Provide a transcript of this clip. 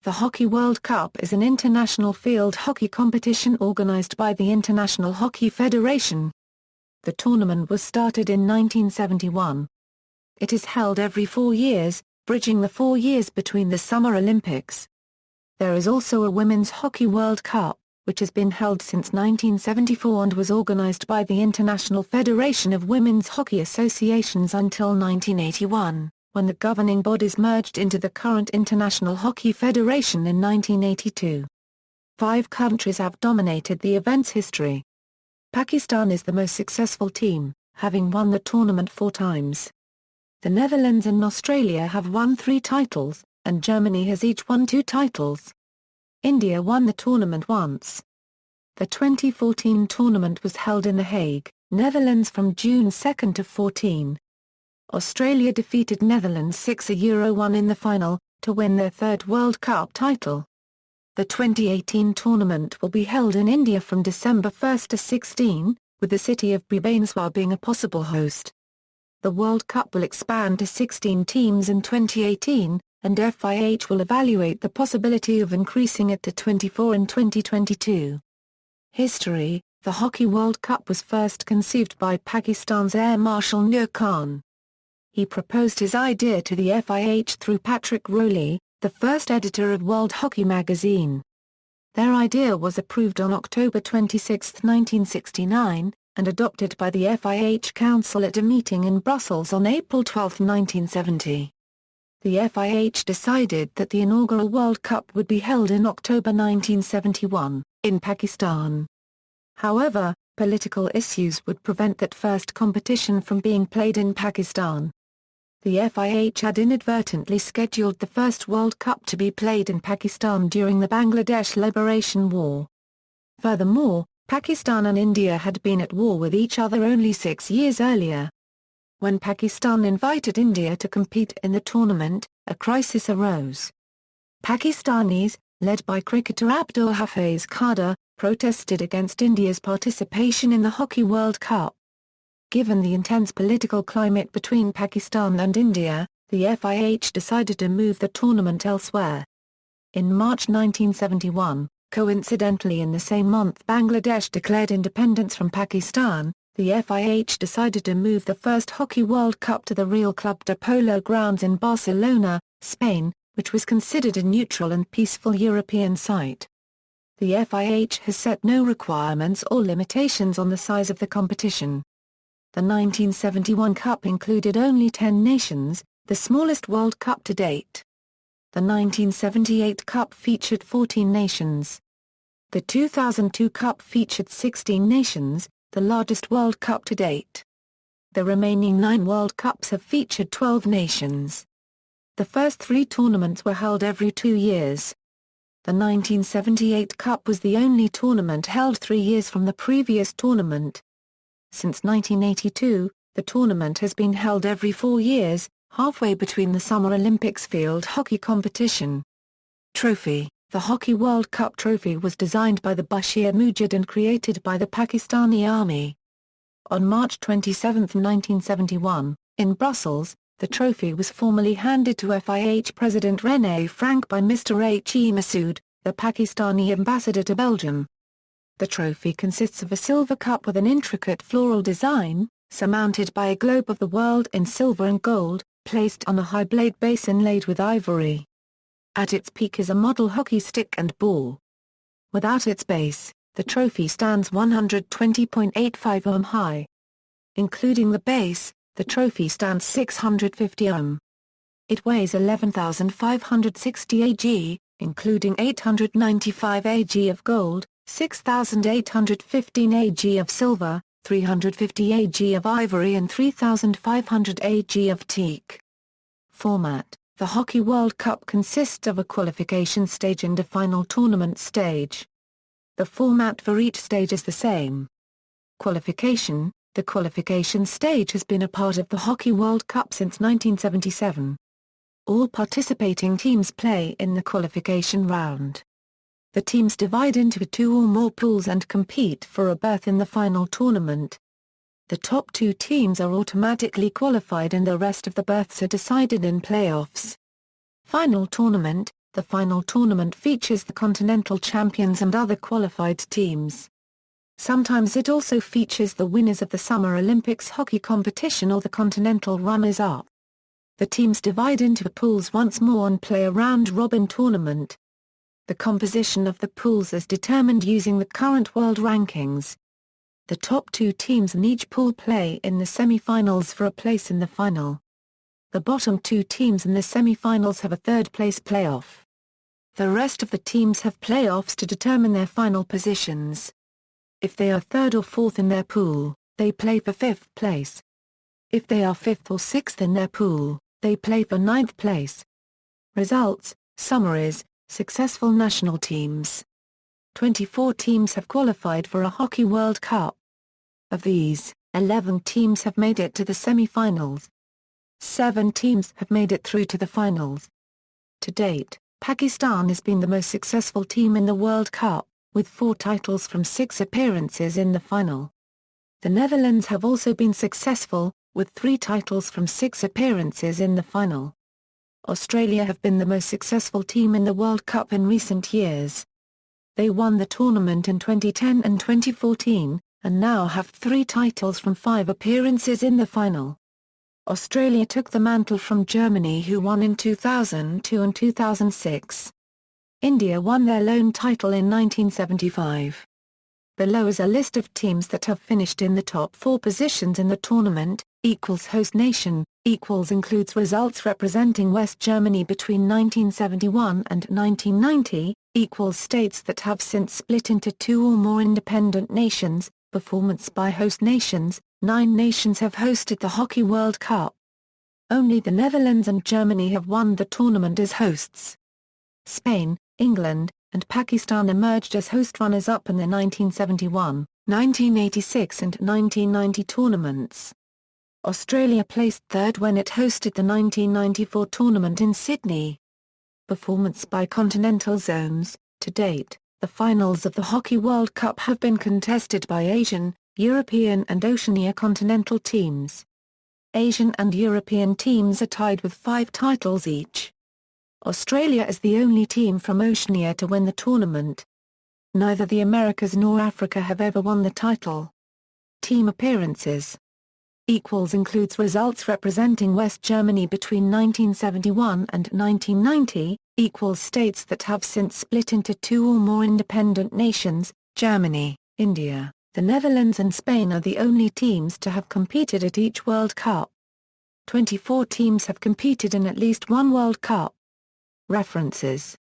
The Hockey World Cup is an international field hockey competition organized by the International Hockey Federation. The tournament was started in 1971. It is held every 4 years, bridging the 4 years between the Summer Olympics. There is also a Women's Hockey World Cup, which has been held since 1974 and was organized by the International Federation of Women's Hockey Associations until 1981. When the governing bodies merged into the current International Hockey Federation in 1982. 5 countries have dominated the event's history. Pakistan is the most successful team, having won the tournament 4 times. The Netherlands and Australia have won 3 titles, and Germany has each won 2 titles. India won the tournament once. The 2014 tournament was held in The Hague, Netherlands from June 2 to 14. Australia defeated Netherlands 6-1 in the final, to win their 3rd World Cup title. The 2018 tournament will be held in India from December 1 to 16, with the city of Bhubaneswar being a possible host. The World Cup will expand to 16 teams in 2018, and IFWHA will evaluate the possibility of increasing it to 24 in 2022. History: The Hockey World Cup was first conceived by Pakistan's Air Marshal Nur Khan. He proposed his idea to the IFWHA through Patrick Rowley, the first editor of World Hockey magazine. Their idea was approved on October 26, 1969, and adopted by the IFWHA Council at a meeting in Brussels on April 12, 1970. The IFWHA decided that the inaugural World Cup would be held in October 1971, in Pakistan. However, political issues would prevent that first competition from being played in Pakistan. The IFWHA had inadvertently scheduled the first World Cup to be played in Pakistan during the Bangladesh Liberation War. Furthermore, Pakistan and India had been at war with each other only 6 years earlier. When Pakistan invited India to compete in the tournament, a crisis arose. Pakistanis, led by cricketer Abdul Hafiz Khadr, protested against India's participation in the Hockey World Cup. Given the intense political climate between Pakistan and India, the IFWHA decided to move the tournament elsewhere. In March 1971, coincidentally in the same month Bangladesh declared independence from Pakistan, the IFWHA decided to move the first Hockey World Cup to the Real Club de Polo grounds in Barcelona, Spain, which was considered a neutral and peaceful European site. The IFWHA has set no requirements or limitations on the size of the competition. The 1971 Cup included only 10 nations, the smallest World Cup to date. The 1978 Cup featured 14 nations. The 2002 Cup featured 16 nations, the largest World Cup to date. The remaining 9 World Cups have featured 12 nations. The first 3 tournaments were held every 2 years. The 1978 Cup was the only tournament held 3 years from the previous tournament. Since 1982, the tournament has been held every 4 years, halfway between the Summer Olympics field hockey competition. Trophy: The Hockey World Cup trophy was designed by the Bashir Mujid and created by the Pakistani Army. On March 27, 1971, in Brussels, the trophy was formally handed to IFWHA President René Frank by Mr. H. E. Massoud, the Pakistani ambassador to Belgium. The trophy consists of a silver cup with an intricate floral design, surmounted by a globe of the world in silver and gold, placed on a high blade base inlaid with ivory. At its peak is a model hockey stick and ball. Without its base, the trophy stands 120.85 m high. Including the base, the trophy stands 650 m. It weighs 11,560 ag, including 895 ag of gold, 6,815 ag of silver, 350 ag of ivory and 3,500 ag of teak. Format: The Hockey World Cup consists of a qualification stage and a final tournament stage. The format for each stage is the same. Qualification: The qualification stage has been a part of the Hockey World Cup since 1977. All participating teams play in the qualification round. The teams divide into 2 or more pools and compete for a berth in the final tournament. The top 2 teams are automatically qualified and the rest of the berths are decided in playoffs. Final tournament: The final tournament features the continental champions and other qualified teams. Sometimes it also features the winners of the Summer Olympics hockey competition or the continental runners-up. The teams divide into pools once more and play a round-robin tournament. The composition of the pools is determined using the current world rankings. The top 2 teams in each pool play in the semi-finals for a place in the final. The bottom 2 teams in the semi-finals have a third-place playoff. The rest of the teams have playoffs to determine their final positions. If they are third or fourth in their pool, they play for 5th place. If they are 5th or 6th in their pool, they play for 9th place. Results, summaries, successful national teams. 24 teams have qualified for a Hockey World Cup. Of these, 11 teams have made it to the semi-finals. 7 teams have made it through to the finals. To date, Pakistan has been the most successful team in the World Cup, with 4 titles from 6 appearances in the final. The Netherlands have also been successful, with 3 titles from 6 appearances in the final. Australia have been the most successful team in the World Cup in recent years. They won the tournament in 2010 and 2014, and now have 3 titles from 5 appearances in the final. Australia took the mantle from Germany, who won in 2002 and 2006. India won their lone title in 1975. Below is a list of teams that have finished in the top 4 positions in the tournament, equals host nation, equals includes results representing West Germany between 1971 and 1990, equals states that have since split into 2 or more independent nations, performance by host nations. 9 nations have hosted the Hockey World Cup. Only the Netherlands and Germany have won the tournament as hosts. Spain, England, and Pakistan emerged as host runners-up in the 1971, 1986 and 1990 tournaments. Australia placed third when it hosted the 1994 tournament in Sydney. Performance by continental zones. To date, the finals of the Hockey World Cup have been contested by Asian, European and Oceania continental teams. Asian and European teams are tied with 5 titles each. Australia is the only team from Oceania to win the tournament. Neither the Americas nor Africa have ever won the title. Team appearances. Equals includes results representing West Germany between 1971 and 1990, equals states that have since split into 2 or more independent nations. Germany, India, the Netherlands and Spain are the only teams to have competed at each World Cup. 24 teams have competed in at least one World Cup. References